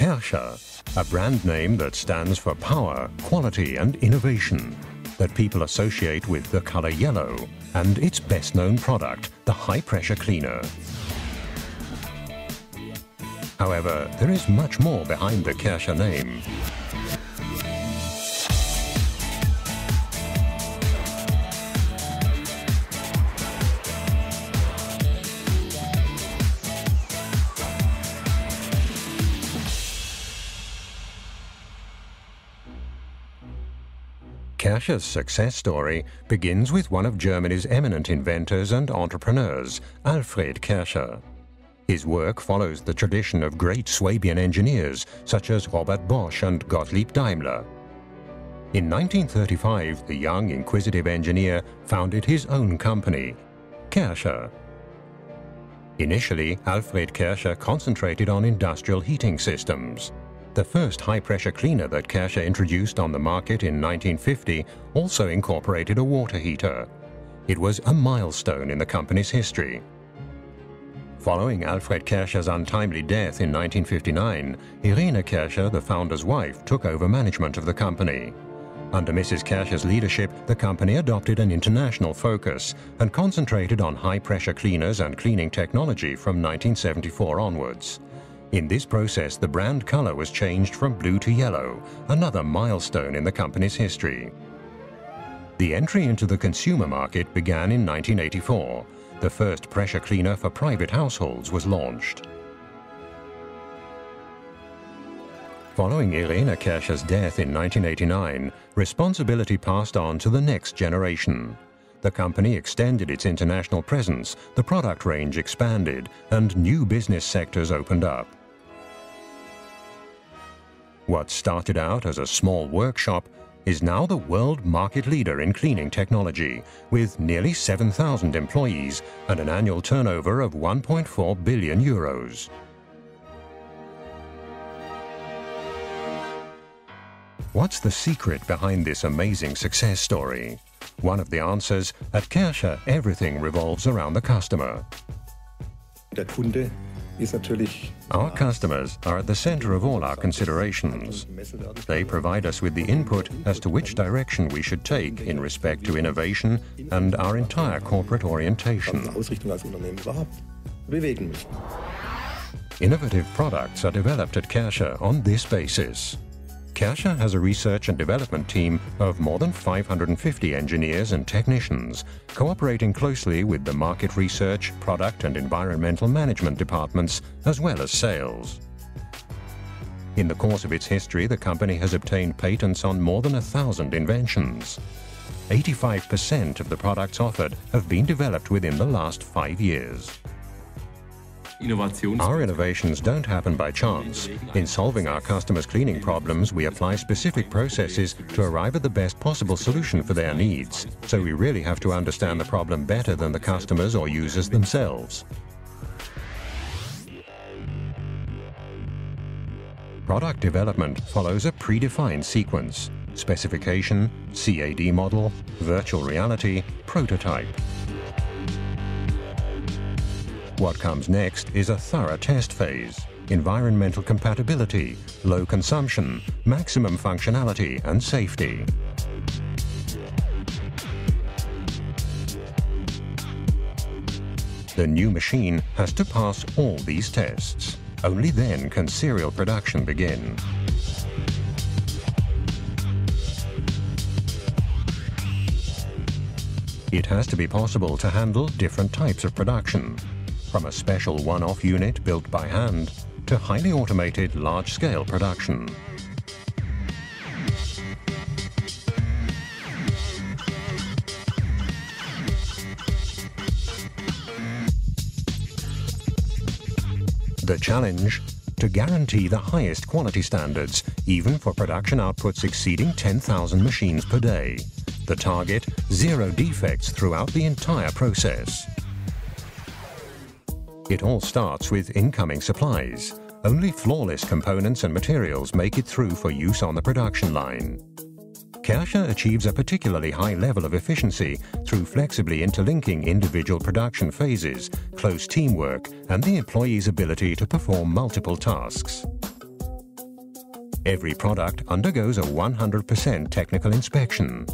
Kärcher, a brand name that stands for power, quality and innovation, that people associate with the color yellow, and its best-known product, the high-pressure cleaner. However, there is much more behind the Kärcher name. Kärcher's success story begins with one of Germany's eminent inventors and entrepreneurs, Alfred Kärcher. His work follows the tradition of great Swabian engineers such as Robert Bosch and Gottlieb Daimler. In 1935, the young, inquisitive engineer founded his own company, Kärcher. Initially, Alfred Kärcher concentrated on industrial heating systems. The first high-pressure cleaner that Kärcher introduced on the market in 1950 also incorporated a water heater. It was a milestone in the company's history. Following Alfred Kärcher's untimely death in 1959, Irene Kärcher, the founder's wife, took over management of the company. Under Mrs. Kärcher's leadership, the company adopted an international focus and concentrated on high-pressure cleaners and cleaning technology from 1974 onwards. In this process, the brand color was changed from blue to yellow, another milestone in the company's history. The entry into the consumer market began in 1984. The first pressure cleaner for private households was launched. Following Irene Kärcher's death in 1989, responsibility passed on to the next generation. The company extended its international presence, the product range expanded, and new business sectors opened up. What started out as a small workshop is now the world market leader in cleaning technology, with nearly 7,000 employees and an annual turnover of 1.4 billion euros. What's the secret behind this amazing success story? One of the answers, at Kärcher, everything revolves around the customer. Our customers are at the center of all our considerations. They provide us with the input as to which direction we should take in respect to innovation and our entire corporate orientation. Innovative products are developed at Kärcher on this basis. Karcher has a research and development team of more than 550 engineers and technicians, cooperating closely with the market research, product and environmental management departments, as well as sales. In the course of its history, the company has obtained patents on more than 1,000 inventions. 85% of the products offered have been developed within the last 5 years. Our innovations don't happen by chance. In solving our customers' cleaning problems, we apply specific processes to arrive at the best possible solution for their needs. So we really have to understand the problem better than the customers or users themselves. Product development follows a predefined sequence: specification, CAD model, virtual reality, prototype. What comes next is a thorough test phase: environmental compatibility, low consumption, maximum functionality and safety. The new machine has to pass all these tests. Only then can serial production begin. It has to be possible to handle different types of production, from a special one-off unit built by hand to highly automated large-scale production. The challenge: to guarantee the highest quality standards, even for production outputs exceeding 10,000 machines per day. The target: 0 defects throughout the entire process. It all starts with incoming supplies. Only flawless components and materials make it through for use on the production line. Karcher achieves a particularly high level of efficiency through flexibly interlinking individual production phases, close teamwork, and the employee's ability to perform multiple tasks. Every product undergoes a 100% technical inspection.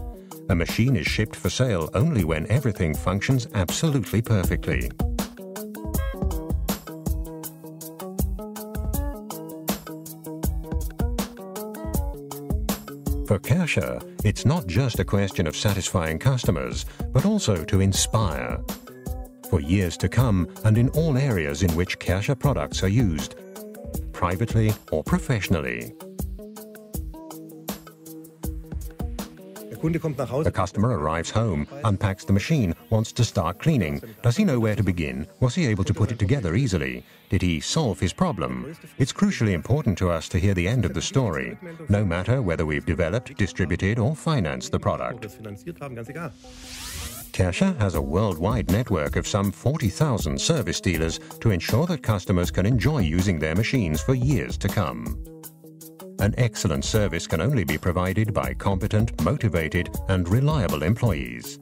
A machine is shipped for sale only when everything functions absolutely perfectly. For Kärcher, it's not just a question of satisfying customers, but also to inspire. For years to come, and in all areas in which Kärcher products are used, privately or professionally. The customer arrives home, unpacks the machine, wants to start cleaning. Does he know where to begin? Was he able to put it together easily? Did he solve his problem? It's crucially important to us to hear the end of the story, no matter whether we've developed, distributed or financed the product. Kärcher has a worldwide network of some 40,000 service dealers to ensure that customers can enjoy using their machines for years to come. An excellent service can only be provided by competent, motivated and reliable employees.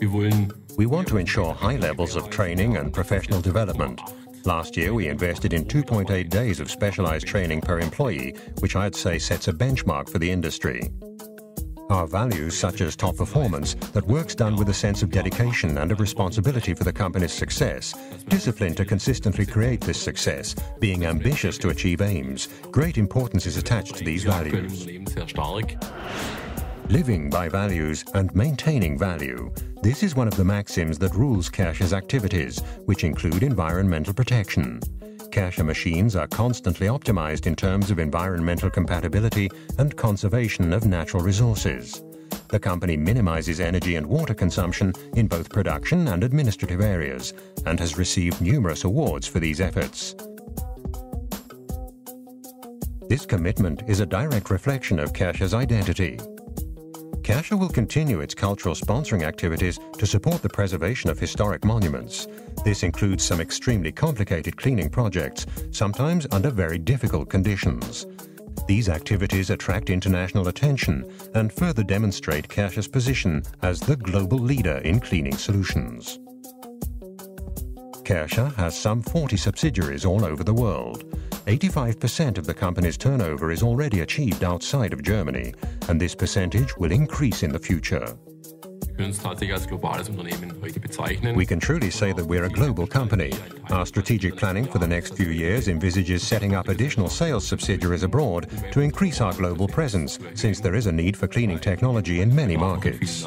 We want to ensure high levels of training and professional development. Last year we invested in 2.8 days of specialized training per employee, which I'd say sets a benchmark for the industry. Our values, such as top performance, that work's done with a sense of dedication and of responsibility for the company's success, discipline to consistently create this success, being ambitious to achieve aims, great importance is attached to these values. Living by values and maintaining value. This is one of the maxims that rules Kärcher's activities, which include environmental protection. Kärcher machines are constantly optimized in terms of environmental compatibility and conservation of natural resources. The company minimizes energy and water consumption in both production and administrative areas and has received numerous awards for these efforts. This commitment is a direct reflection of Kärcher's identity. Kärcher will continue its cultural sponsoring activities to support the preservation of historic monuments. This includes some extremely complicated cleaning projects, sometimes under very difficult conditions. These activities attract international attention and further demonstrate Kärcher's position as the global leader in cleaning solutions. Kärcher has some 40 subsidiaries all over the world. 85% of the company's turnover is already achieved outside of Germany, and this percentage will increase in the future. We can truly say that we're a global company. Our strategic planning for the next few years envisages setting up additional sales subsidiaries abroad to increase our global presence, since there is a need for cleaning technology in many markets.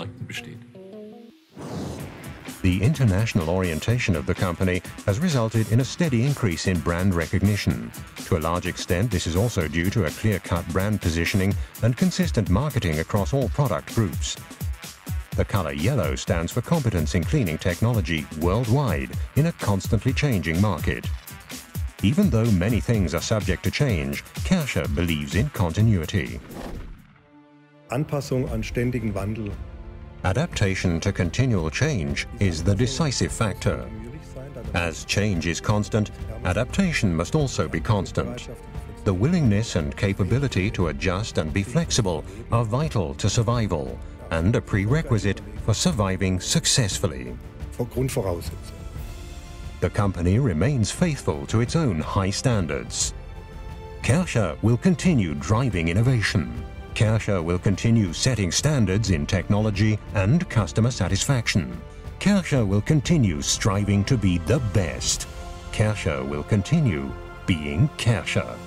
The international orientation of the company has resulted in a steady increase in brand recognition. To a large extent, this is also due to a clear-cut brand positioning and consistent marketing across all product groups. The color yellow stands for competence in cleaning technology worldwide in a constantly changing market. Even though many things are subject to change, Kärcher believes in continuity. Anpassung an ständigen Wandel. Adaptation to continual change is the decisive factor. As change is constant, adaptation must also be constant. The willingness and capability to adjust and be flexible are vital to survival and a prerequisite for surviving successfully. The company remains faithful to its own high standards. Kärcher will continue driving innovation. Kärcher will continue setting standards in technology and customer satisfaction. Kärcher will continue striving to be the best. Kärcher will continue being Kärcher.